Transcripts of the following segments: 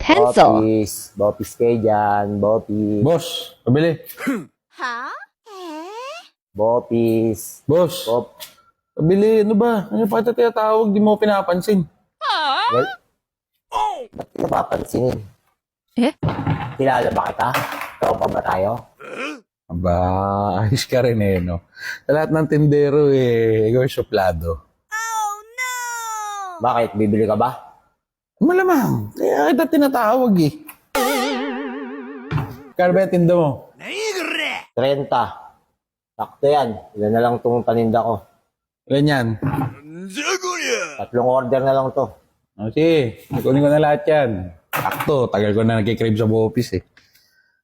pencil, Bopis kayo dyan. Bopis. Boss, pabili. Bopis. Boss, Bop. pabili. Ano ba? Ano pa ito tinatawag? Di mo pinapansin. Well, ba't napapansinin? Eh? Kilala ba kita? Tropa ba tayo? Aba, ayos ka rin eh, no? Sa lahat ng tindero eh, ikaw yung suplado. Bakit? Bibili ka ba? Malamang, kaya kita tinatawag eh. Kaya ba yung tinda mo? 30. Sakto yan. Ilan na lang itong paninda ko. Ilan yan? 3 order na lang to. O sige, kunin ko na lahat yan. Sakto, tagal ko na nagkikrib sa office eh.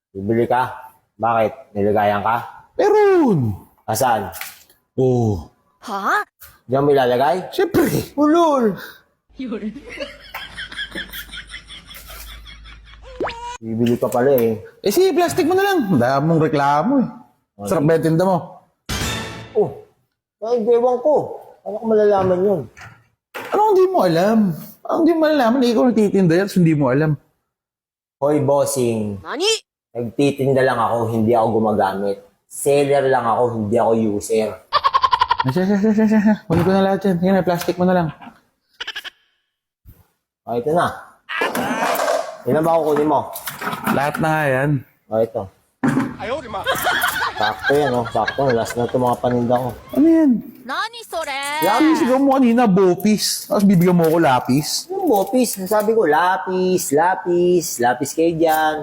Bibili ka? Bakit? Nilagayan ka? Meron! Asan? Oh, Diyan mo ilalagay? siyempre. Ulol! Bibili ka pala eh. Eh sige, plastic mo na lang. Dahil mong reklamo eh. Sarap ba yung tinda mo? Oh, ay, ewan ko. Ano ko malalaman yun? Anong hindi mo alam? Anong hindi mo malalaman? Ikaw nagtitinda yan, so hindi mo alam. Hoy, bossing. Nagtitinda lang ako, hindi ako gumagamit. Seller lang ako, hindi ako user. Siya. Kunin ko na lahat yan. Sige na, plastic mo na lang. O, ito na. Ilan ba kukunin mo? Lahat na nga yan. O, ito. Sakto yan, oh. Sakto. Last na ito mga paninda ko. Ano yan? 何それ Lapis, ikaw mo kanina, bopis. Tapos bibigyan mo ako lapis. Yung bopis, sabi ko, lapis. Lapis kayo dyan.